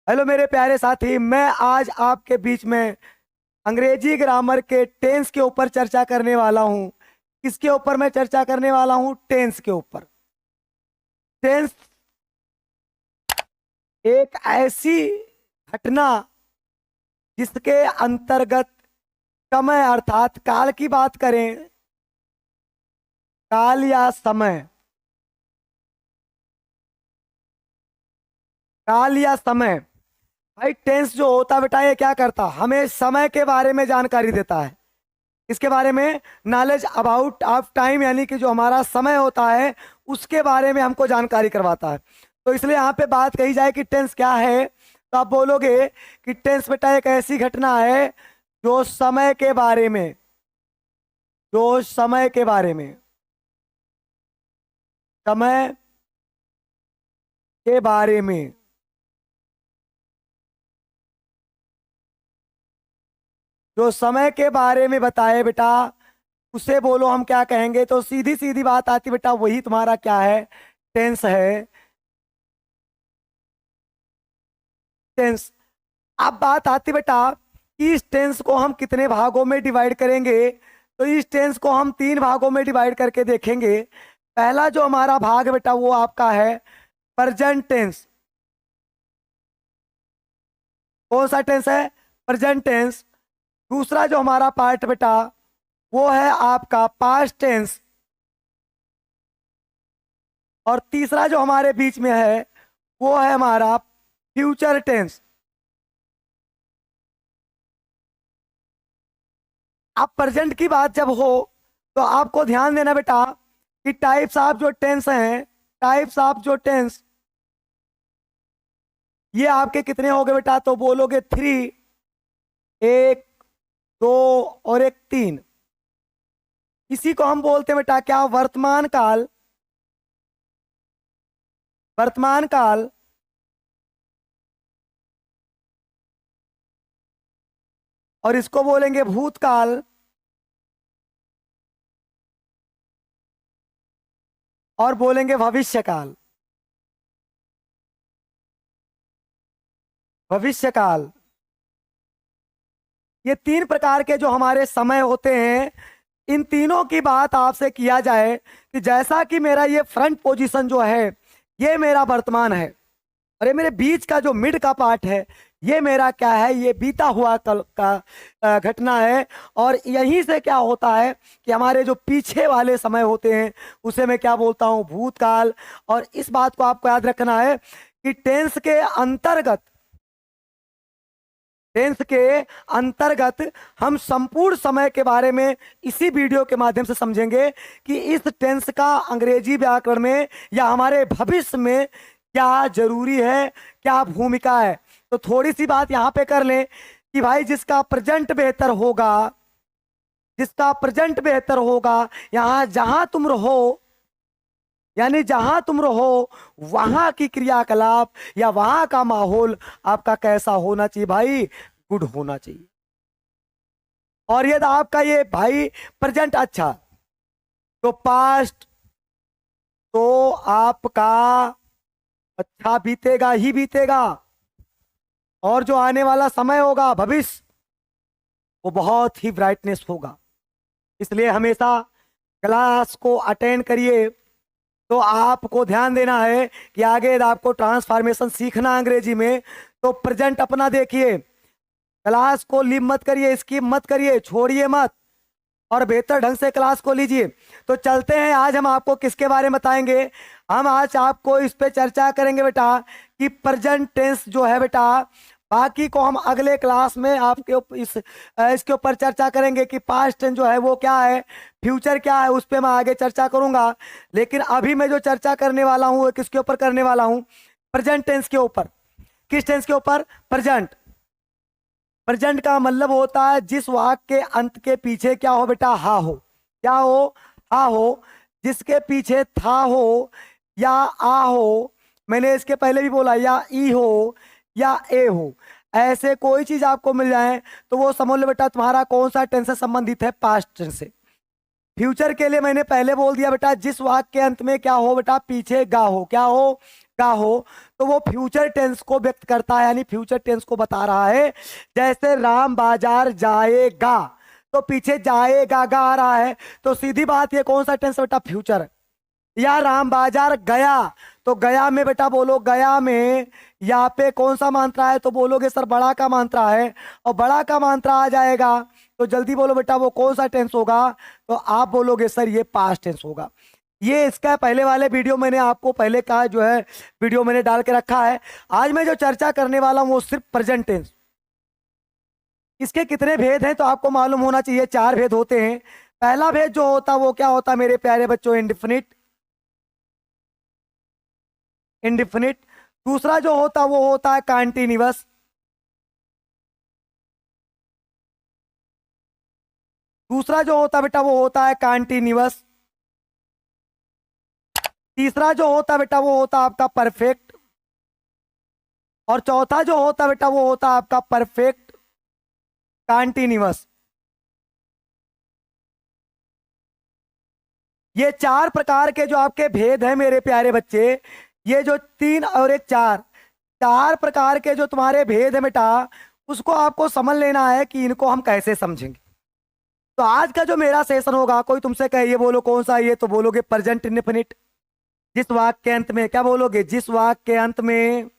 Hello मेरे प्यारे साथी, मैं आज आपके बीच में अंग्रेजी ग्रामर के टेंस के ऊपर चर्चा करने वाला हूँ। किसके ऊपर मैं चर्चा करने वाला हूँ? टेंस के ऊपर। टेंस एक ऐसी घटना जिसके अंतर्गत समय अर्थात काल की बात करें, काल या समय, काल या समय। भाई टेंस जो होता है बेटा, ये क्या करता? हमें समय के बारे में जानकारी देता है। इसके बारे में नॉलेज अबाउट ऑफ टाइम, यानी कि जो हमारा समय होता है उसके बारे में हमको जानकारी करवाता है। तो इसलिए यहाँ पे बात कही जाए कि टेंस क्या है, तो आप बोलोगे कि टेंस बेटा एक ऐसी घटना है जो समय के बारे में, जो समय के बारे में, समय के बारे में, जो समय के बारे में बताए बेटा, उसे बोलो हम क्या कहेंगे। तो सीधी सीधी बात आती बेटा, वही तुम्हारा क्या है? टेंस है। टेंस। अब बात आती बेटा कि इस टेंस को हम कितने भागों में डिवाइड करेंगे। तो इस टेंस को हम तीन भागों में डिवाइड करके देखेंगे। पहला जो हमारा भाग बेटा वो आपका है प्रेजेंट टेंस। कौन सा टेंस है? Present tense. दूसरा जो हमारा पार्ट बेटा वो है आपका पास्ट टेंस। और तीसरा जो हमारे बीच में है वो है हमारा फ्यूचर टेंस। अब प्रेजेंट की बात जब हो तो आपको ध्यान देना बेटा कि टाइप्स ऑफ जो टेंस हैं, टाइप्स ऑफ जो टेंस, ये आपके कितने हो गए बेटा? तो बोलोगे थ्री। एक, दो और एक, तीन। इसी को हम बोलते हैं बेटा क्या? वर्तमान काल। वर्तमान काल। और इसको बोलेंगे भूतकाल। और बोलेंगे भविष्यकाल। भविष्यकाल। ये तीन प्रकार के जो हमारे समय होते हैं, इन तीनों की बात आपसे किया जाए कि जैसा कि मेरा ये फ्रंट पोजीशन जो है ये मेरा वर्तमान है, और ये मेरे बीच का जो मिड का पार्ट है ये मेरा क्या है? ये बीता हुआ कल का घटना है। और यहीं से क्या होता है कि हमारे जो पीछे वाले समय होते हैं उसे मैं क्या बोलता हूँ? भूतकाल। और इस बात को आपको याद रखना है कि टेंस के अंतर्गत, टेंस के अंतर्गत हम संपूर्ण समय के बारे में इसी वीडियो के माध्यम से समझेंगे कि इस टेंस का अंग्रेजी व्याकरण में या हमारे भविष्य में क्या जरूरी है, क्या भूमिका है। तो थोड़ी सी बात यहाँ पे कर लें कि भाई जिसका प्रेजेंट बेहतर होगा, जिसका प्रेजेंट बेहतर होगा, यहाँ जहां तुम रहो, यानी जहां तुम रहो वहां की क्रियाकलाप या वहां का माहौल आपका कैसा होना चाहिए भाई? गुड होना चाहिए। और यदि आपका ये भाई प्रेजेंट अच्छा, तो पास्ट तो आपका अच्छा बीतेगा ही बीतेगा। और जो आने वाला समय होगा भविष्य, वो बहुत ही ब्राइटनेस होगा। इसलिए हमेशा क्लास को अटेंड करिए। तो आपको ध्यान देना है कि आगे यदि आपको ट्रांसफॉर्मेशन सीखना अंग्रेजी में, तो प्रेजेंट अपना देखिए। क्लास को लीव मत करिए, स्किप मत करिए, छोड़िए मत, और बेहतर ढंग से क्लास को लीजिए। तो चलते हैं, आज हम आपको किसके बारे में बताएंगे? हम आज आपको इस पे चर्चा करेंगे बेटा कि प्रेजेंट टेंस जो है बेटा, बाकी को हम अगले क्लास में आपके इसके ऊपर चर्चा करेंगे कि पास्ट टेंस जो है वो क्या है, फ्यूचर क्या है, उस पर मैं आगे चर्चा करूंगा। लेकिन अभी मैं जो चर्चा करने वाला हूँ वो किसके ऊपर करने वाला हूँ? प्रेजेंट टेंस के ऊपर। किस टेंस के ऊपर? प्रेजेंट। प्रेजेंट का मतलब होता है जिस वाक्य के अंत के पीछे क्या हो बेटा? हा हो। क्या हो? हा हो। जिसके पीछे था हो या आ हो, मैंने इसके पहले भी बोला, या ई हो या ए हो, ऐसे कोई चीज आपको मिल जाए तो वो समझ लो बेटा तुम्हारा कौन सा टेंस से संबंधित है? पास्ट टेंस से। फ्यूचर के लिए मैंने पहले बोल दिया बेटा जिस वाक्य के अंत में क्या हो बेटा? पीछे गा हो। क्या हो? का हो तो वो फ्यूचर टेंस को व्यक्त करता है, यानी फ्यूचर टेंस को बता रहा है। जैसे राम बाजार जाएगा, तो पीछे जाएगा गा आ रहा है, तो सीधी बात ये कौन सा टेंस बेटा, फ्यूचर। या राम बाजार गया, तो गया में बेटा बोलो, गया में यहाँ पे कौन सा मात्रा है, तो बोलोगे सर बड़ा का मात्रा है, और बड़ा का मात्रा आ जाएगा तो जल्दी बोलो बेटा वो कौन सा टेंस होगा, तो आप बोलोगे सर ये पास्ट टेंस होगा। ये इसका पहले वाले वीडियो मैंने आपको पहले का जो है वीडियो मैंने डाल के रखा है। आज मैं जो चर्चा करने वाला हूँ वो सिर्फ प्रेजेंट टेंस। इसके कितने भेद हैं तो आपको मालूम होना चाहिए, 4 भेद होते हैं। पहला भेद जो होता वो क्या होता मेरे प्यारे बच्चों, इंडिफिनिट। इंडिफिनिट। दूसरा जो होता वो होता है कंटीन्यूअस। दूसरा जो होता बेटा वो होता है कंटीन्यूअस। तीसरा जो होता बेटा वो होता आपका परफेक्ट। और चौथा जो होता बेटा वो होता आपका परफेक्ट कंटीन्यूअस। ये 4 प्रकार के जो आपके भेद हैं मेरे प्यारे बच्चे, ये जो 3 और एक 4, 4 प्रकार के जो तुम्हारे भेद है बेटा, उसको आपको समझ लेना है कि इनको हम कैसे समझेंगे। तो आज का जो मेरा सेशन होगा, कोई तुमसे कहे ये बोलो कौन सा, ये तो बोलोगे प्रेजेंट इंडेफिनिट। जिस वाक्य के अंत में क्या बोलोगे, जिस वाक्य के अंत में,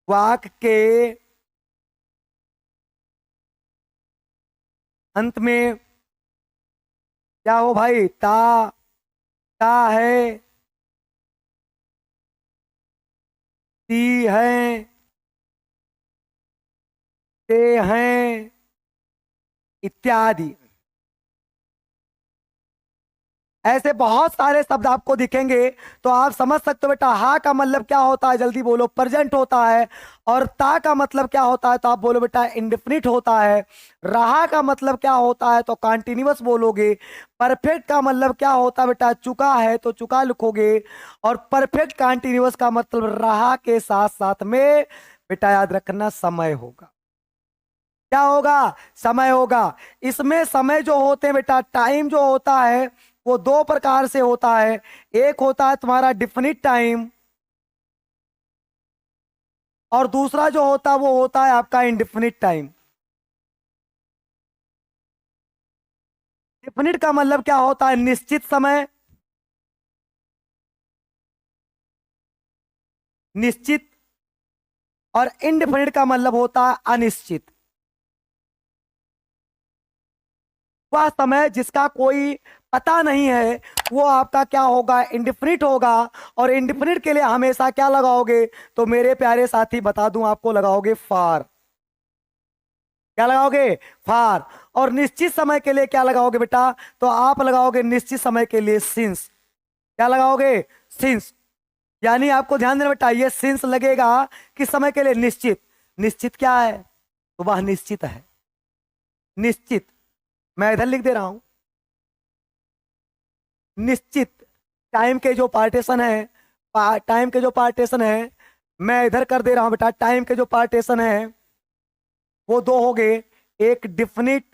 वाक्य के अंत में क्या हो भाई, ता है, ती है, ते हैं, इत्यादि। ऐसे बहुत सारे शब्द आपको दिखेंगे, तो आप समझ सकते हो बेटा हा का मतलब क्या होता है, जल्दी बोलो, प्रेजेंट होता है। और ता का मतलब क्या होता है, तो आप बोलो बेटा इंडेफिनिट होता है। रहा का मतलब क्या होता है, तो कंटिन्यूअस बोलोगे। परफेक्ट का मतलब क्या होता है बेटा, चुका है तो चुका लिखोगे। और परफेक्ट कंटिन्यूअस का मतलब रहा के साथ साथ में बेटा याद रखना समय होगा। क्या होगा, समय होगा। इसमें समय जो होते हैं बेटा, टाइम जो होता है वो 2 प्रकार से होता है। एक होता है तुम्हारा डिफिनिट टाइम, और दूसरा जो होता है वो होता है आपका इंडिफिनिट टाइम। डिफिनिट का मतलब क्या होता है, निश्चित समय, निश्चित। और इनडिफिनिट का मतलब होता है अनिश्चित। वह समय जिसका कोई पता नहीं है वो आपका क्या होगा, इंडिफिनिट होगा। और इंडिफिनिट के लिए हमेशा क्या लगाओगे, तो मेरे प्यारे साथी बता दूं आपको, लगाओगे फार। क्या लगाओगे, फार। और निश्चित समय के लिए क्या लगाओगे बेटा, तो आप लगाओगे निश्चित समय के लिए सिंस। क्या लगाओगे, सिंस। यानी आपको ध्यान देना बेटा, ये सिंस लगेगा किस समय के लिए, निश्चित। निश्चित क्या है, तो वह निश्चित है, निश्चित। मैं इधर लिख दे रहा हूं, निश्चित। टाइम के जो पार्टीशन है, टाइम के जो पार्टीशन है, मैं इधर कर दे रहा हूं बेटा। टाइम के जो पार्टीशन है वो 2 हो गए, एक डिफिनिट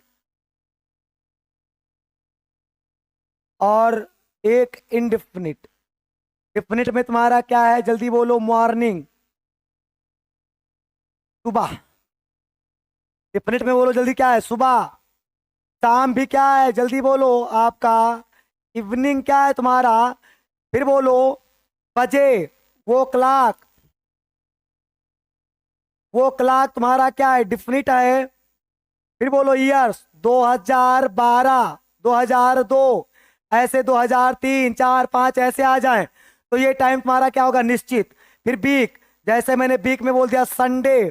और एक इनडिफिनिट। डिफिनिट में तुम्हारा क्या है, जल्दी बोलो, मॉर्निंग, सुबह। डिफिनिट में बोलो जल्दी, क्या है, सुबह। शाम भी क्या है, जल्दी बोलो, आपका इवनिंग। क्या है तुम्हारा, फिर बोलो, बजे, वो क्लाक। वो क्लाक तुम्हारा क्या है, डिफिनिट है। फिर बोलो ईयर्स, 2012, 2002, ऐसे 2003, 4, 5 ऐसे आ जाए तो ये टाइम तुम्हारा क्या होगा, निश्चित। फिर वीक, जैसे मैंने वीक में बोल दिया संडे,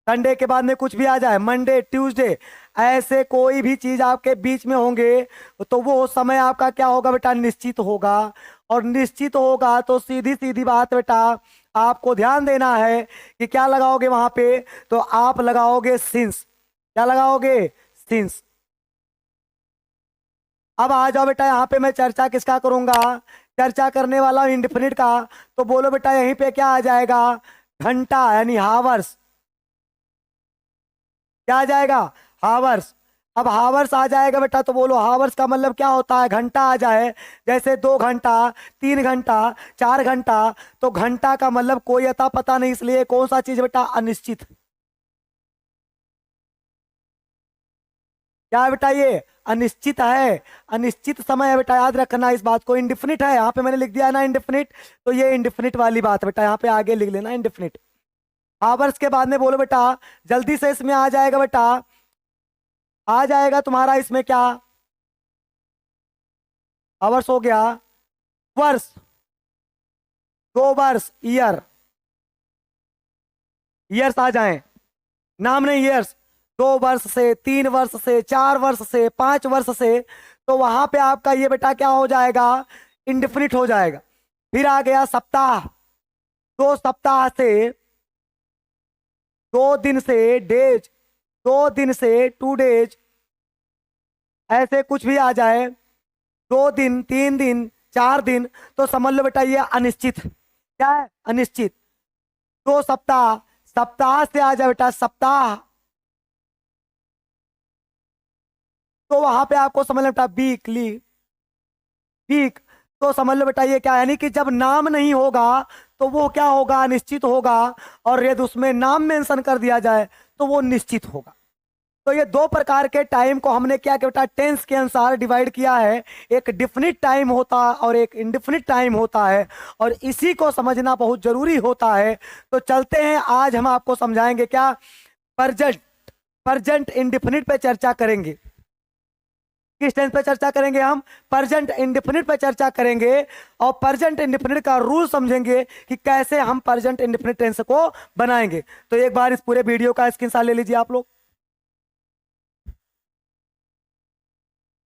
संडे के बाद में कुछ भी आ जाए, मंडे, ट्यूसडे, ऐसे कोई भी चीज आपके बीच में होंगे तो वो समय आपका क्या होगा बेटा, निश्चित होगा। और निश्चित होगा तो सीधी सीधी बात बेटा, आपको ध्यान देना है कि क्या लगाओगे वहां पे, तो आप लगाओगे सिंस। क्या लगाओगे, सिंस। अब आ जाओ बेटा, यहाँ पे मैं चर्चा किसका करूंगा, चर्चा करने वाला हूं इंडिफिनिट का। तो बोलो बेटा यहीं पे क्या आ जाएगा, घंटा, यानी हावर्स। क्या आ जाएगा, हावर्स। अब हावर्स आ जाएगा बेटा, तो बोलो हावर्स का मतलब क्या होता है, घंटा आ जाए, जैसे 2 घंटा, 3 घंटा, 4 घंटा। तो घंटा का मतलब कोई अता पता नहीं, इसलिए कौन सा चीज बेटा, अनिश्चित। क्या है बेटा ये, अनिश्चित है, अनिश्चित समय है बेटा, याद रखना इस बात को। इंडिफिनिट है, यहाँ पे मैंने लिख दिया है ना इंडिफिनिट, तो ये इंडिफिनिट वाली बात है बेटा, यहाँ पे आगे लिख लेना इंडिफिनिट। हावर्स के बाद में बोलो बेटा, जल्दी से इसमें आ जाएगा बेटा, आ जाएगा तुम्हारा इसमें क्या, हावर्स हो गया, वर्ष, 2 वर्ष, ईयर, ईयर्स आ जाएं, नाम नहीं ईयर्स। 2 वर्ष से, 3 वर्ष से, 4 वर्ष से, 5 वर्ष से, तो वहां पे आपका ये बेटा क्या हो जाएगा, इंडिफिनिट हो जाएगा। फिर आ गया सप्ताह, 2 सप्ताह से, 2 दिन से, डेज, 2 दिन से, 2 डेज, ऐसे कुछ भी आ जाए, 2 दिन, 3 दिन, 4 दिन, तो समझ लो बेटा ये अनिश्चित। क्या है, अनिश्चित। 2 सप्ताह, सप्ताह से आ जाए बेटा सप्ताह, तो वहां पे आपको समझ लो बेटा वीकली, वीक, तो समझ लो बेटा ये क्या है, यानी कि जब नाम नहीं होगा तो वो क्या होगा, निश्चित होगा, और यदि उसमें नाम मेंशन कर दिया जाए तो वो निश्चित होगा। तो ये 2 प्रकार के टाइम को हमने क्या किया बेटा, टेंस के अनुसार डिवाइड किया है। एक डिफिनिट टाइम होता है और एक इंडिफिनिट टाइम होता है, और इसी को समझना बहुत जरूरी होता है। तो चलते हैं, आज हम आपको समझाएंगे क्या, प्रजेंट, प्रजेंट इंडिफिनिट पे चर्चा करेंगे। किस टेंस पे चर्चा करेंगे हम, प्रेजेंट इंडेफिनिट पे चर्चा करेंगे, और प्रेजेंट इंडेफिनिट का रूल समझेंगे कि कैसे हम प्रेजेंट इंडेफिनिट टेंस को बनाएंगे। तो एक बार इस पूरे वीडियो का स्क्रीनशॉट ले लीजिए आप लोग।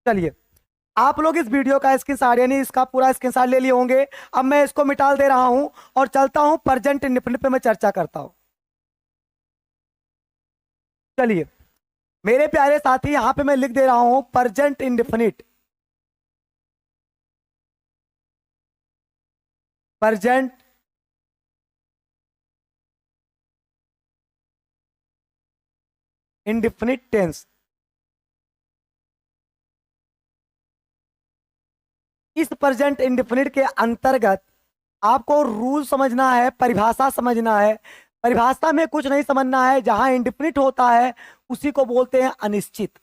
चलिए, आप लोग इस वीडियो का स्क्रीनशॉट यानी इसका पूरा स्क्रीनशॉट ले लिए होंगे। अब मैं इसको मिटा दे रहा हूं और चलता हूं प्रेजेंट इंडेफिनिट पे मैं चर्चा करता हूं। चलिए मेरे प्यारे साथी, यहां पे मैं लिख दे रहा हूं present indefinite, present indefinite tense. इस प्रेजेंट इंडेफिनिट के अंतर्गत आपको रूल समझना है, परिभाषा समझना है। परिभाषा में कुछ नहीं समझना है, जहां इंडेफिनिट होता है उसी को बोलते हैं अनिश्चित।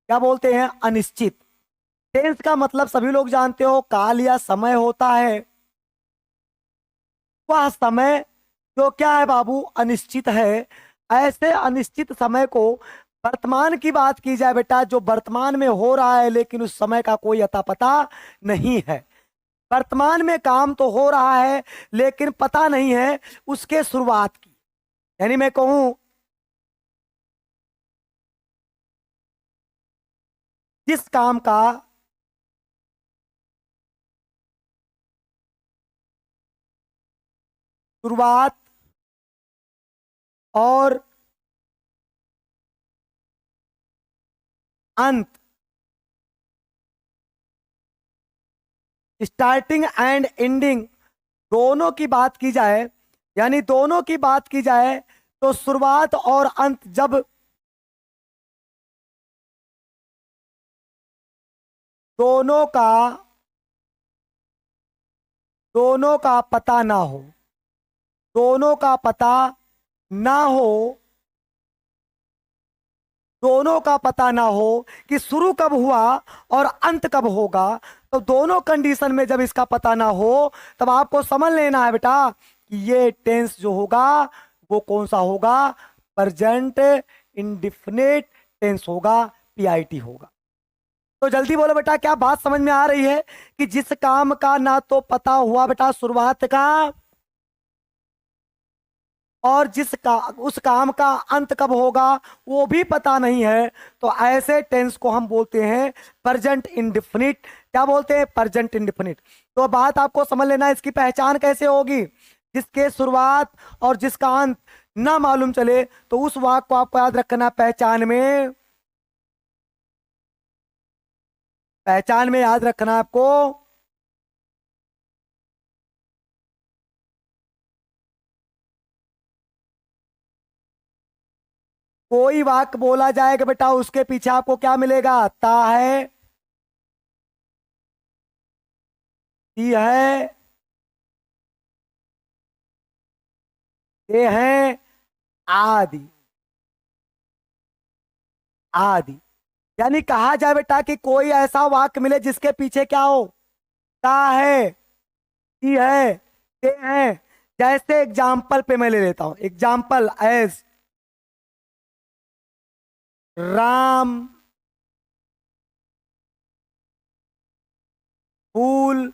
क्या बोलते हैं, अनिश्चित। टेंस का मतलब सभी लोग जानते हो, काल या समय होता है। वह समय जो क्या है बाबू, अनिश्चित है। ऐसे अनिश्चित समय को, वर्तमान की बात की जाए बेटा, जो वर्तमान में हो रहा है लेकिन उस समय का कोई अता पता नहीं है। वर्तमान में काम तो हो रहा है लेकिन पता नहीं है उसके शुरुआत की। यानी मैं कहूं, जिस काम का शुरुआत और अंत, स्टार्टिंग एंड एंडिंग, दोनों की बात की जाए, यानी दोनों की बात की जाए, तो शुरुआत और अंत जब दोनों का, दोनों का पता ना हो, दोनों का पता ना हो, दोनों का पता ना हो कि शुरू कब हुआ और अंत कब होगा, तो दोनों कंडीशन में जब इसका पता ना हो, तब आपको समझ लेना है बेटा कि ये टेंस जो होगा वो कौन सा होगा, प्रेजेंट इंडिफिनिट टेंस होगा, पीआईटी होगा। तो जल्दी बोलो बेटा, क्या बात समझ में आ रही है कि जिस काम का ना तो पता हुआ बेटा शुरुआत का, और जिसका उस काम का अंत कब होगा वो भी पता नहीं है, तो ऐसे टेंस को हम बोलते हैं प्रेजेंट इंडिफिनिट। क्या बोलते हैं, प्रेजेंट इंडिफिनिट। तो बात आपको समझ लेना है, इसकी पहचान कैसे होगी, जिसके शुरुआत और जिसका अंत ना मालूम चले, तो उस वाक्य को आपको याद रखना, पहचान में, पहचान में याद रखना आपको, कोई वाक्य बोला जाएगा बेटा, उसके पीछे आपको क्या मिलेगा? ता है, ती है, ते हैं, आदि। आदि यानी कहा जाए बेटा कि कोई ऐसा वाक्य मिले जिसके पीछे क्या हो? ता है, ती है, ते हैं। जैसे एग्जाम्पल पे मैं ले लेता हूं, एग्जाम्पल एज राम फूल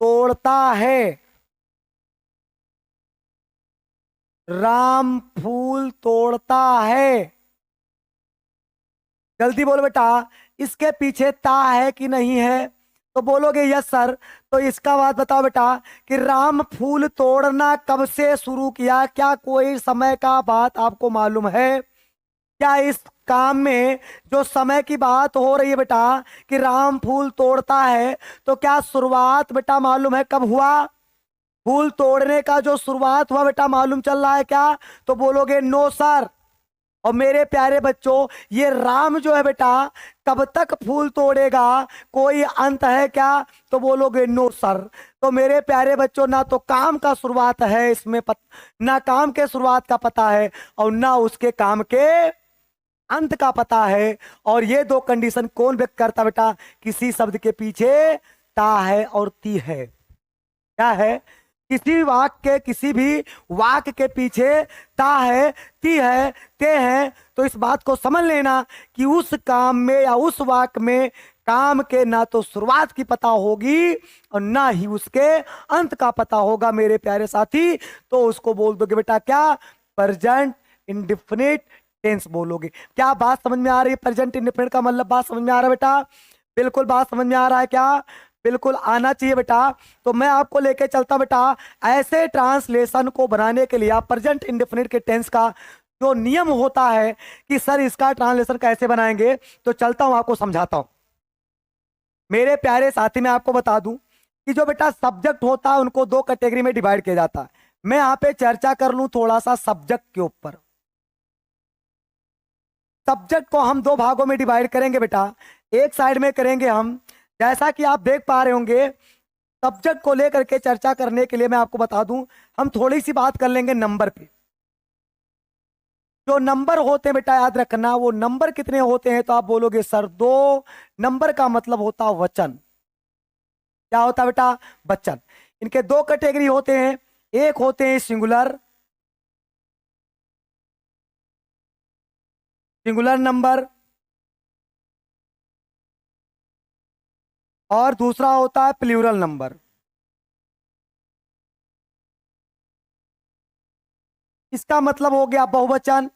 तोड़ता है। राम फूल तोड़ता है। जल्दी बोलो बेटा, इसके पीछे ता है कि नहीं है? तो बोलोगे यस सर। तो इसका बात बताओ बेटा कि राम फूल तोड़ना कब से शुरू किया? क्या कोई समय का बात आपको मालूम है? क्या इस काम में जो समय की बात हो रही है बेटा कि राम फूल तोड़ता है, तो क्या शुरुआत बेटा मालूम है कब हुआ? फूल तोड़ने का जो शुरुआत हुआ बेटा मालूम चल रहा है क्या? तो बोलोगे नो सर। और मेरे प्यारे बच्चों, ये राम जो है बेटा कब तक फूल तोड़ेगा, कोई अंत है क्या? तो बोलोगे नो सर। तो मेरे प्यारे बच्चों, ना तो काम का शुरुआत है इसमें ना काम के शुरुआत का पता है, और ना उसके काम के अंत का पता है। और ये दो कंडीशन कौन व्यक्त करता बेटा? किसी शब्द के पीछे ता है और ती है। क्या है? किसी वाक्य के, किसी भी वाक्य के पीछे ता है, ती है, ते है, तो इस बात को समझ लेना कि उस काम में या उस वाक्य में काम के ना तो शुरुआत की पता होगी और ना ही उसके अंत का पता होगा मेरे प्यारे साथी। तो उसको बोल दोगे बेटा क्या? प्रेजेंट इंडेफिनिट टेंस बोलोगे। क्या बात समझ में आ रही है? प्रेजेंट इंडेफिनिट का मतलब बात समझ में आ रहा है बेटा? बिल्कुल बात समझ में आ रहा है क्या? बिल्कुल आना चाहिए बेटा। तो मैं आपको लेके चलता बेटा ऐसे ट्रांसलेशन को बनाने के लिए। आप प्रेजेंट इंडेफिनिट के टेंस का जो नियम होता है कि सर इसका ट्रांसलेशन कैसे बनाएंगे, तो चलता हूं आपको समझाता हूं। मेरे प्यारे साथी, मैं आपको बता दूं कि जो बेटा सब्जेक्ट होता है उनको दो कैटेगरी में डिवाइड किया जाता है। मैं यहाँ पे चर्चा कर लूं थोड़ा सा सब्जेक्ट के ऊपर। सब्जेक्ट को हम दो भागों में डिवाइड करेंगे बेटा। एक साइड में करेंगे हम, जैसा कि आप देख पा रहे होंगे, सब्जेक्ट को लेकर के चर्चा करने के लिए मैं आपको बता दूं, हम थोड़ी सी बात कर लेंगे नंबर पे। जो नंबर होते हैं बेटा याद रखना, वो नंबर कितने होते हैं? तो आप बोलोगे सर दो। नंबर का मतलब होता है वचन। क्या होता है बेटा? वचन। इनके दो कैटेगरी होते हैं, एक होते हैं सिंगुलर, सिंगुलर नंबर, और दूसरा होता है प्लूरल नंबर। इसका मतलब हो गया बहुवचन,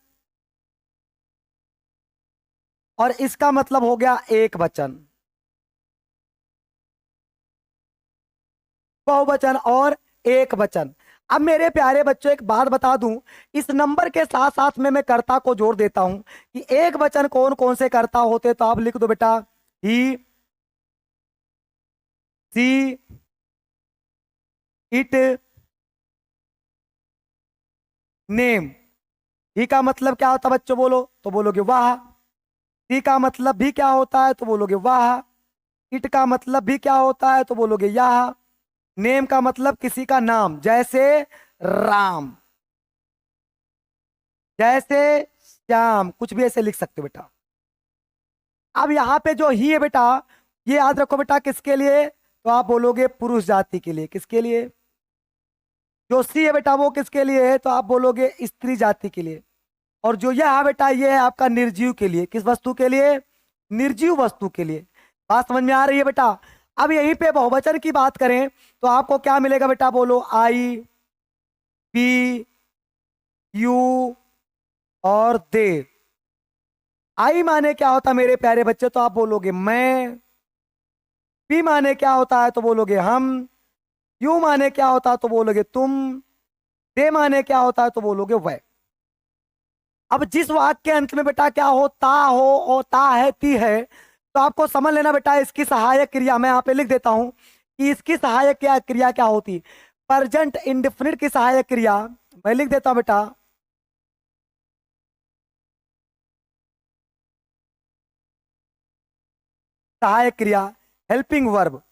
और इसका मतलब हो गया एक वचन। बहुवचन और एक वचन। अब मेरे प्यारे बच्चों एक बात बता दूं, इस नंबर के साथ साथ में मैं कर्ता को जोड़ देता हूं कि एक वचन कौन कौन से कर्ता होते। तो आप लिख दो बेटा ही, सी, इट, नेम। ही का मतलब क्या होता है बच्चों? बोलो तो बोलोगे वाह। सी का मतलब भी क्या होता है? तो बोलोगे वाह। इट का मतलब भी क्या होता है? तो बोलोगे यह। नेम का मतलब किसी का नाम, जैसे राम, जैसे श्याम, कुछ भी ऐसे लिख सकते हो बेटा। अब यहाँ पे जो ही है बेटा, ये याद रखो बेटा किसके लिए? तो आप बोलोगे पुरुष जाति के लिए। किसके लिए? जो सी है बेटा वो किसके लिए है? तो आप बोलोगे स्त्री जाति के लिए। और जो यह है बेटा, ये है आपका निर्जीव के लिए। किस वस्तु के लिए? निर्जीव वस्तु के लिए। बात समझ में आ रही है बेटा? अब यहीं पे बहुवचन की बात करें तो आपको क्या मिलेगा बेटा? बोलो आई, पी, यू और दे। आई माने क्या होता है मेरे प्यारे बच्चे? तो आप बोलोगे मैं। पी माने क्या होता है? तो बोलोगे हम। यू माने क्या होता है? तो बोलोगे तुम। दे माने क्या होता है? तो बोलोगे वह। अब जिस वाक्य के अंत में बेटा क्या होता हो, होता है, ती है, तो आपको समझ लेना बेटा इसकी सहायक क्रिया मैं यहाँ पे लिख देता हूं कि इसकी सहायक क्रिया क्या होती। प्रेजेंट इंडेफिनिट की सहायक क्रिया, मैं लिख देता हूं बेटा, सहायक क्रिया, हेल्पिंग वर्ब।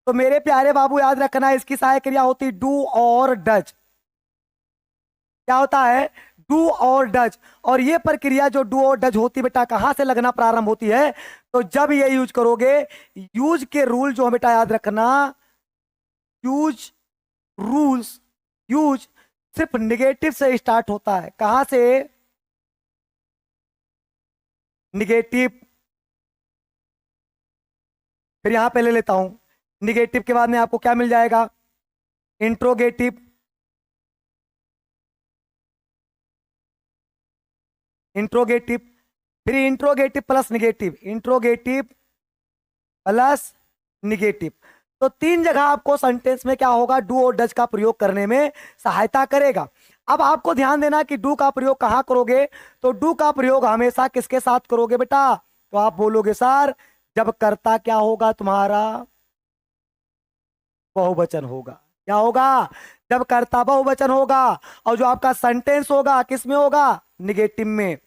तो मेरे प्यारे बाबू याद रखना, इसकी सहायक क्रिया होती डू और डज। क्या होता है? डू और डज। और ये प्रक्रिया जो डू और डज होती है बेटा, कहां से लगना प्रारंभ होती है? तो जब ये यूज करोगे, यूज के रूल जो है बेटा याद रखना, यूज रूल्स, यूज सिर्फ निगेटिव से स्टार्ट होता है। कहां से? निगेटिव। फिर यहां पे ले लेता हूं, निगेटिव के बाद में आपको क्या मिल जाएगा? इंट्रोगेटिव। इंट्रोगेटिव, फिर interrogative plus negative, interrogative plus negative. तो तीन जगह आपको सेंटेंस में क्या होगा? डू और डज का प्रयोग करने में सहायता करेगा। अब आपको ध्यान देना कि डू का प्रयोग कहां करोगे? तो डू का प्रयोग हमेशा किसके साथ करोगे बेटा? तो आप बोलोगे सर, जब कर्ता क्या होगा तुम्हारा? बहुवचन होगा। क्या होगा? जब कर्ता बहुवचन होगा। और जो आपका सेंटेंस होगा किस में होगा? निगेटिव में,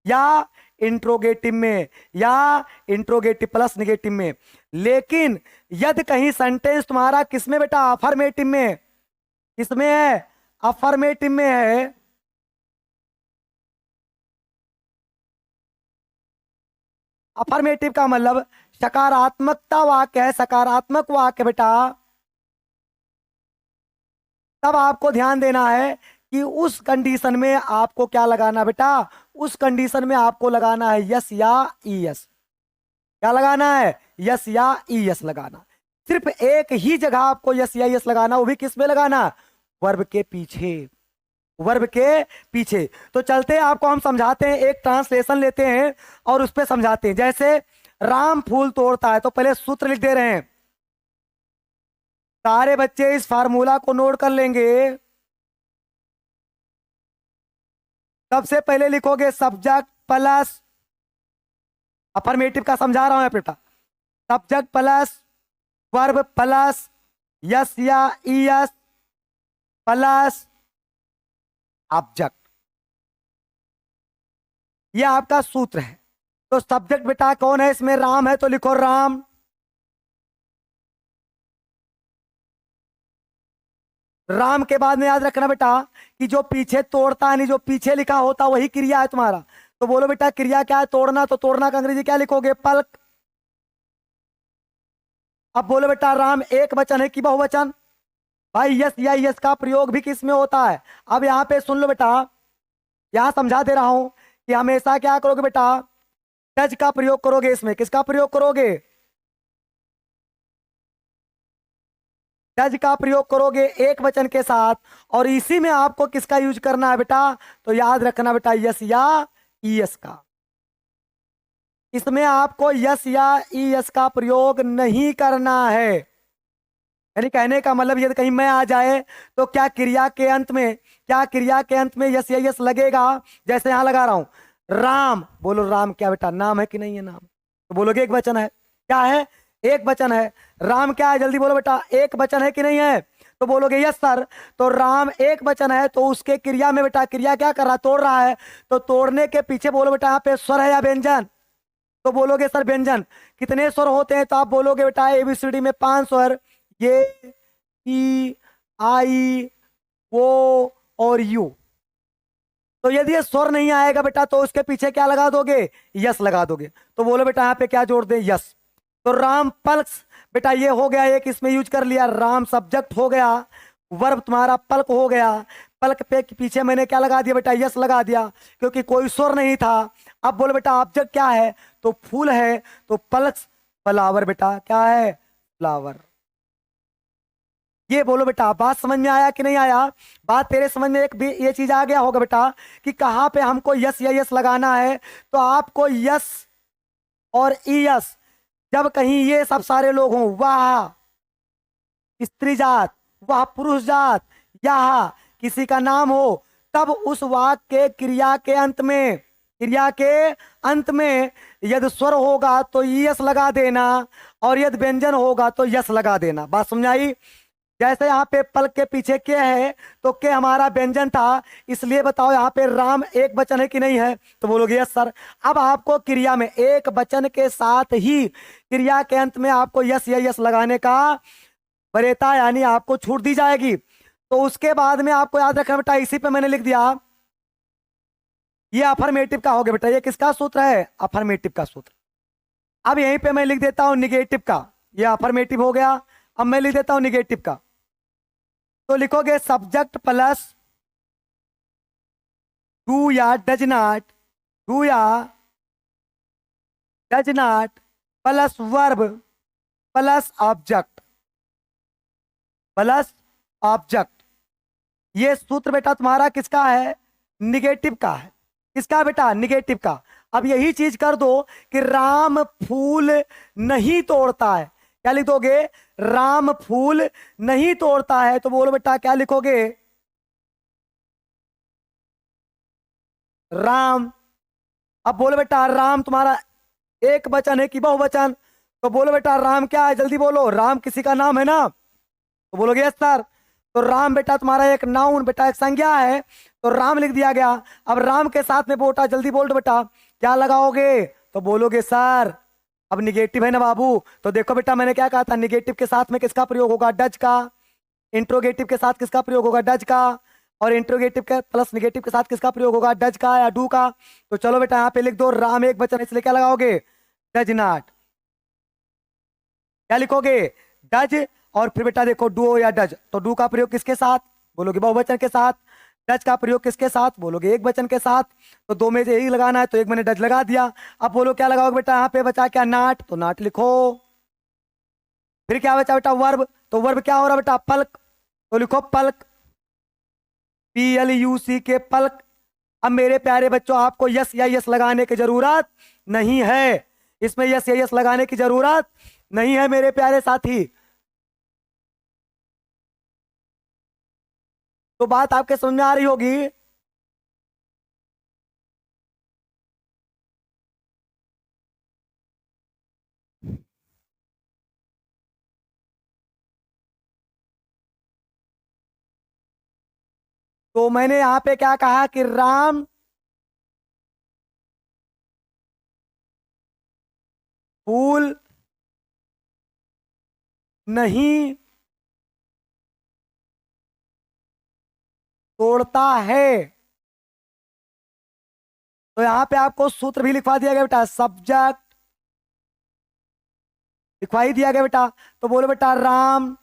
या इंट्रोगेटिव में, या इंट्रोगेटिव प्लस निगेटिव में। लेकिन यदि कहीं सेंटेंस तुम्हारा किस में बेटा? अफर्मेटिव में। किसमें है? अफर्मेटिव में है। अफर्मेटिव का मतलब सकारात्मकता वाक्य है, सकारात्मक वाक्य बेटा। तब आपको ध्यान देना है कि उस कंडीशन में आपको क्या लगाना बेटा? उस कंडीशन में आपको लगाना है यस या ई एस। क्या लगाना है? यस या ई एस लगाना। सिर्फ एक ही जगह आपको यस या यस लगाना, वो भी किस में लगाना? वर्ब के पीछे, वर्ब के पीछे। तो चलते हैं, आपको हम समझाते हैं, एक ट्रांसलेशन लेते हैं और उस पर समझाते हैं। जैसे राम फूल तोड़ता है, तो पहले सूत्र लिख दे रहे हैं। सारे बच्चे इस फार्मूला को नोट कर लेंगे। सबसे पहले लिखोगे सब्जेक्ट प्लस, अफर्मेटिव का समझा रहा हूं बेटा, subject plus verb plus yes या ई एस प्लस ऑब्जेक्ट। ये आपका सूत्र है। तो सब्जेक्ट बेटा कौन है इसमें? राम है, तो लिखो राम। राम के बाद में याद रखना बेटा कि जो पीछे तोड़ता है, नहीं जो पीछे लिखा होता वही क्रिया है तुम्हारा। तो बोलो बेटा क्रिया क्या है? तोड़ना। तो तोड़ना का अंग्रेजी क्या लिखोगे? पल्क। अब बोलो बेटा राम एक वचन है कि बहुवचन? भाई यस या यस का प्रयोग भी किस में होता है? अब यहाँ पे सुन लो बेटा, यहां समझा दे रहा हूं कि हमेशा क्या करोगे बेटा? डज का प्रयोग करोगे। इसमें किसका प्रयोग करोगे? डज का प्रयोग करोगे एक वचन के साथ। और इसी में आपको किसका यूज करना है बेटा? तो याद रखना बेटा यस या ई एस का। इसमें आपको यस या ई एस का प्रयोग नहीं करना है। यानी कहने का मतलब यदि कहीं मैं आ जाए तो क्या क्रिया के अंत में, क्या क्रिया के अंत में यस या यस लगेगा? जैसे यहां लगा रहा हूं राम। बोलो राम क्या बेटा नाम है कि नहीं है? नाम। तो बोलोगे एक वचन है। क्या है? एक वचन है। राम क्या है? जल्दी बोलो बेटा, एक वचन है कि नहीं है? तो बोलोगे यस सर। तो राम एक वचन है, तो उसके क्रिया में बेटा क्रिया क्या कर रहा है? तोड़ रहा है। तो तोड़ने के पीछे बोलो बेटा यहाँ पे स्वर है या व्यंजन? तो बोलोगे सर व्यंजन। कितने स्वर होते हैं? तो आप बोलोगे बेटा एबीसीडी में 5 स्वर, ये, ई, आई, ओ और यू। तो यदि ये स्वर नहीं आएगा बेटा तो उसके पीछे क्या लगा दोगे? यस लगा दोगे। तो बोलो बेटा यहाँ पे क्या जोड़ दें? यस। तो राम पल्क बेटा ये हो गया, एक इसमें यूज कर लिया। राम सब्जेक्ट हो गया, वर्ब तुम्हारा पल्क हो गया। पल्क पे पीछे मैंने क्या लगा दिया बेटा? यस लगा दिया, क्योंकि कोई स्वर नहीं था। अब बोलो बेटा ऑब्जेक्ट क्या है? तो फूल है, तो पल्क फ्लावर बेटा। क्या है? फ्लावर। ये बोलो बेटा बात समझ में आया कि नहीं आया? बात तेरे समझ में एक भी ये चीज आ गया होगा बेटा कि कहां पे हमको यस या यस लगाना है। तो आपको यस और ई यस, जब कहीं ये सब सारे लोग हों, वाह स्त्री जात, वह पुरुष जात, या किसी का नाम हो, तब उस वाक्य के क्रिया के अंत में, क्रिया के अंत में यदि स्वर होगा तो यस लगा देना। और यदि व्यंजन होगा तो यस लगा देना। बात समझाई? जैसे यहाँ पे पलक के पीछे के है तो के हमारा व्यंजन था, इसलिए बताओ यहाँ पे राम एक वचन है कि नहीं है? तो बोलोगे यस सर। अब आपको क्रिया में एक वचन के साथ ही क्रिया के अंत में आपको यस या यस लगाने का वरीयता यानी आपको छूट दी जाएगी। तो उसके बाद में आपको याद रखना बेटा, इसी पे मैंने लिख दिया, ये अफर्मेटिव का हो गया बेटा। ये किसका सूत्र है? अफर्मेटिव का सूत्र। अब यहीं पे मैं लिख देता हूं निगेटिव का। ये अफर्मेटिव हो गया। अब मैं लिख देता हूं निगेटिव का। तो लिखोगे सब्जेक्ट प्लस डू या डज नॉट, डू या does not plus verb plus object, plus object. ये सूत्र बेटा तुम्हारा किसका है? निगेटिव का है। किसका बेटा? निगेटिव का। अब यही चीज कर दो कि राम फूल नहीं तोड़ता है। क्या लिख दोगे? राम फूल नहीं तोड़ता है। तो बोलो बेटा क्या लिखोगे? राम। अब बोलो बेटा राम तुम्हारा एक वचन है कि बहुवचन? तो बोलो बेटा राम क्या है? जल्दी बोलो। राम किसी का नाम है ना? तो बोलोगे यस सर। तो राम बेटा तुम्हारा एक नाउन बेटा, एक संज्ञा है, तो राम लिख दिया गया। अब राम के साथ में बेटा जल्दी बोल दो बेटा क्या लगाओगे? तो बोलोगे सर अब निगेटिव है ना बाबू। तो देखो बेटा मैंने क्या कहा था, निगेटिव के साथ में किसका प्रयोग होगा? डज का। इंट्रोगेटिव के साथ किसका प्रयोग होगा? डज का। और इंट्रोगेटिव के प्लस निगेटिव के साथ किसका प्रयोग होगा? डज का या डू का। तो चलो बेटा यहाँ पे लिख दो राम एक वचन है, इसलिए क्या लगाओगे? Does not. क्या लिखोगे? डज। और फिर बेटा देखो डू या डज, तो डू का प्रयोग किसके साथ? बोलोगे बहुवचन के साथ। डज का प्रयोग किसके साथ? बोलोगे एक वचन के साथ। तो दो में से एक लगाना है, तो एक मैंने डज लगा दिया। अब बोलो क्या लगाओगे बेटा? यहाँ पे बचा क्या? नाट। तो नाट लिखो। फिर क्या बचा बेटा? वर्ब। तो वर्ब क्या हो रहा बेटा? पल्क। तो लिखो पल्क, PLUC के पल्क। अब मेरे प्यारे बच्चों आपको यस या यस लगाने की जरूरत नहीं है, इसमें यस या यस लगाने की जरूरत नहीं है मेरे प्यारे साथी। तो बात आपके समझ में आ रही होगी। तो मैंने यहां पे क्या कहा कि राम फूल नहीं तोड़ता है। तो यहां पे आपको सूत्र भी लिखवा दिया गया बेटा, सब्जेक्ट लिखवाई दिया गया बेटा। तो बोलो बेटा राम,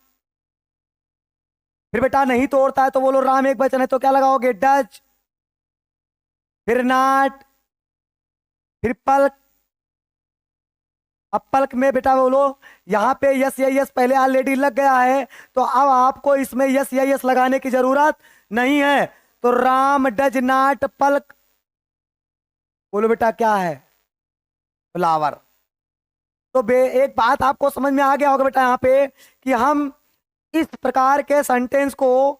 फिर बेटा नहीं तोड़ता है तो बोलो राम एक वचन है तो क्या लगाओगे? डज। फिर नाट, फिर पल्क। अब पल्क में बेटा बोलो, यहाँ पे यस या यस पहले ऑलरेडी लग गया है, तो अब आपको इसमें यस या यस लगाने की जरूरत नहीं है। तो राम डज नॉट पल्क। बोलो बेटा क्या है? फ्लावर। तो एक बात आपको समझ में आ गया होगा बेटा यहाँ पे कि हम इस प्रकार के सेंटेंस को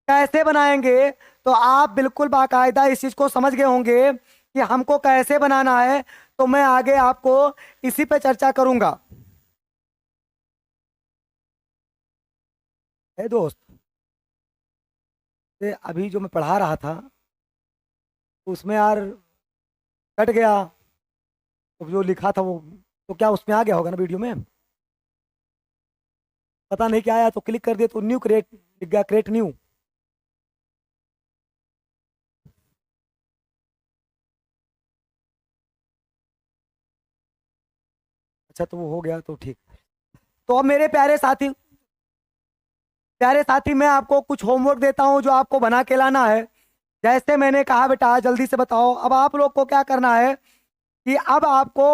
कैसे बनाएंगे। तो आप बिल्कुल बाकायदा इस चीज को समझ गए होंगे कि हमको कैसे बनाना है। तो मैं आगे आपको इसी पे चर्चा करूंगा। दोस्त, ये अभी जो मैं पढ़ा रहा था उसमें यार कट गया, तो जो लिखा था वो तो क्या उसमें आ गया होगा ना वीडियो में? पता नहीं क्या आया, तो क्लिक कर दिया तो न्यू क्रिएट लिख गया, क्रिएट न्यू। अच्छा तो वो हो गया तो ठीक। तो अब मेरे प्यारे साथी मैं आपको कुछ होमवर्क देता हूं जो आपको बना के लाना है। जैसे मैंने कहा बेटा जल्दी से बताओ, अब आप लोग को क्या करना है कि अब आपको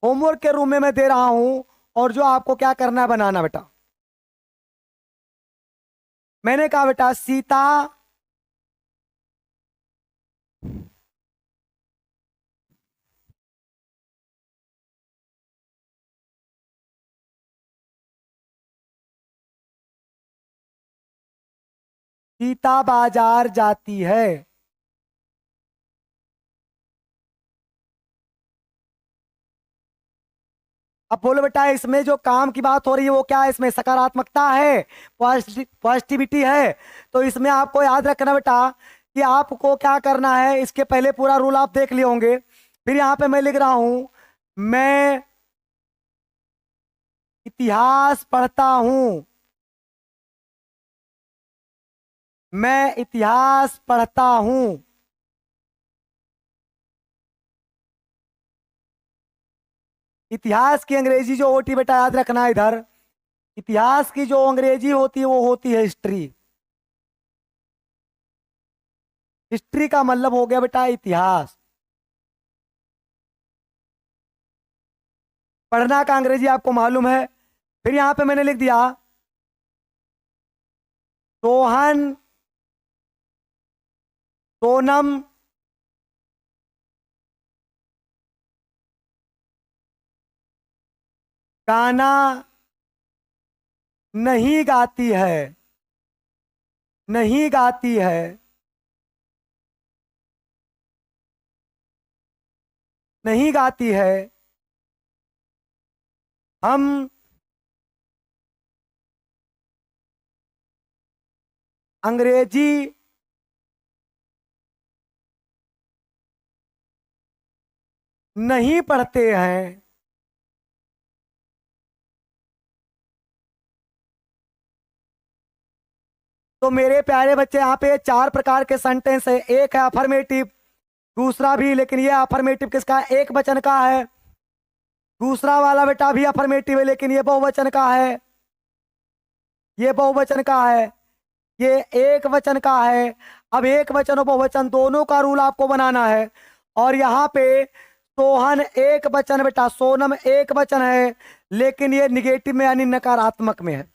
होमवर्क के रूम में मैं दे रहा हूं, और जो आपको क्या करना है बनाना बेटा। मैंने कहा बेटा सीता सीता बाजार जाती है। अब बोलो बेटा, इसमें जो काम की बात हो रही है वो क्या है? इसमें सकारात्मकता है, पॉजिटिविटी है। तो इसमें आपको याद रखना बेटा कि आपको क्या करना है। इसके पहले पूरा रूल आप देख लिए होंगे। फिर यहाँ पे मैं लिख रहा हूं, मैं इतिहास पढ़ता हूं। मैं इतिहास पढ़ता हूं। इतिहास की अंग्रेजी जो होती है बेटा, याद रखना है इधर, इतिहास की जो अंग्रेजी होती है वो होती है हिस्ट्री। हिस्ट्री का मतलब हो गया बेटा इतिहास। पढ़ना का अंग्रेजी आपको मालूम है। फिर यहां पे मैंने लिख दिया, सोहन, सोनम, गाना नहीं गाती है। नहीं गाती है। नहीं गाती है। हम अंग्रेजी नहीं पढ़ते हैं। तो मेरे प्यारे बच्चे, यहाँ पे चार प्रकार के सेंटेंस है। एक है अफर्मेटिव, दूसरा भी, लेकिन ये अफर्मेटिव किसका है? एक वचन का है। दूसरा वाला बेटा भी अफर्मेटिव है, लेकिन ये बहुवचन का है। ये बहुवचन का है। ये एक वचन का है। अब एक वचन और बहुवचन दोनों का रूल आपको बनाना है। और यहाँ पे सोहन एक वचन बेटा, सोनम एक वचन है, लेकिन ये निगेटिव में यानी नकारात्मक में है।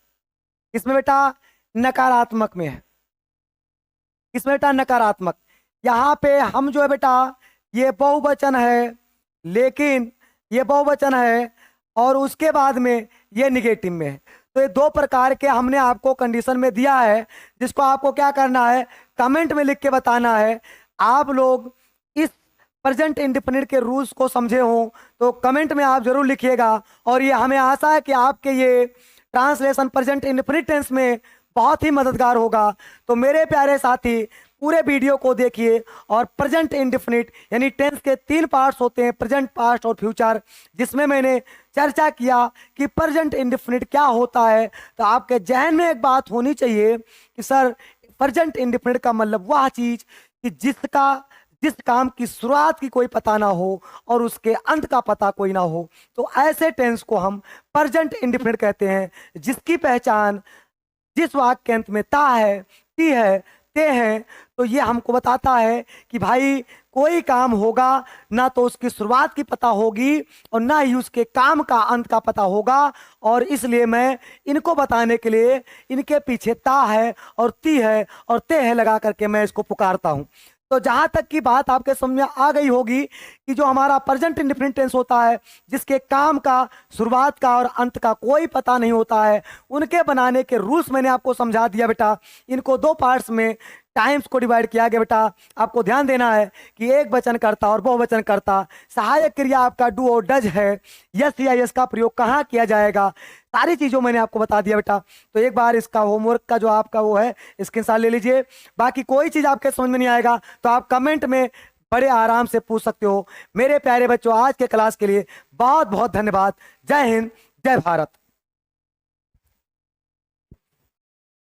इसमें बेटा नकारात्मक में है। इसमें बेटा नकारात्मक। यहाँ पे हम जो है बेटा, ये बहुवचन है, लेकिन ये बहुवचन है और उसके बाद में ये निगेटिव में है। तो ये दो प्रकार के हमने आपको कंडीशन में दिया है, जिसको आपको क्या करना है, कमेंट में लिख के बताना है। आप लोग इस प्रेजेंट इंडेफिनिट के रूल्स को समझे हो तो कमेंट में आप जरूर लिखिएगा। और ये हमें आशा है कि आपके ये ट्रांसलेशन प्रेजेंट इंडेफिनिट टेंस में बहुत ही मददगार होगा। तो मेरे प्यारे साथी, पूरे वीडियो को देखिए। और प्रेजेंट इंडेफिनिट यानी टेंस के तीन पार्ट्स होते हैं, प्रेजेंट, पास्ट और फ्यूचर, जिसमें मैंने चर्चा किया कि प्रेजेंट इंडेफिनिट क्या होता है। तो आपके जहन में एक बात होनी चाहिए कि सर, प्रेजेंट इंडेफिनिट का मतलब वह चीज कि जिस काम की शुरुआत की कोई पता ना हो और उसके अंत का पता कोई ना हो, तो ऐसे टेंस को हम प्रेजेंट इंडेफिनिट कहते हैं, जिसकी पहचान जिस वाक्यांत में ता है, ती है, ते है। तो ये हमको बताता है कि भाई कोई काम होगा ना तो उसकी शुरुआत की पता होगी और ना ही उसके काम का अंत का पता होगा। और इसलिए मैं इनको बताने के लिए इनके पीछे ता है और ती है और ते है लगा करके मैं इसको पुकारता हूं। तो जहां तक की बात आपके समझ में आ गई होगी कि जो हमारा प्रेजेंट इंडेफिनिट टेंस होता है, जिसके काम का, शुरुआत का और अंत का कोई पता नहीं होता है, उनके बनाने के रूल्स मैंने आपको समझा दिया बेटा। इनको दो पार्ट्स में टाइम्स को डिवाइड किया गया बेटा। आपको ध्यान देना है कि एक वचन करता और बहुवचन करता, सहायक क्रिया आपका डू और डज है, यस या यस का प्रयोग कहाँ किया जाएगा, सारी चीजों मैंने आपको बता दिया बेटा। तो एक बार इसका होमवर्क का जो आपका वो है स्क्रीनशॉट ले लीजिए। बाकी कोई चीज आपके समझ में नहीं आएगा तो आप कमेंट में बड़े आराम से पूछ सकते हो। मेरे प्यारे बच्चों, आज के क्लास के लिए बहुत बहुत धन्यवाद। जय हिंद, जय भारत।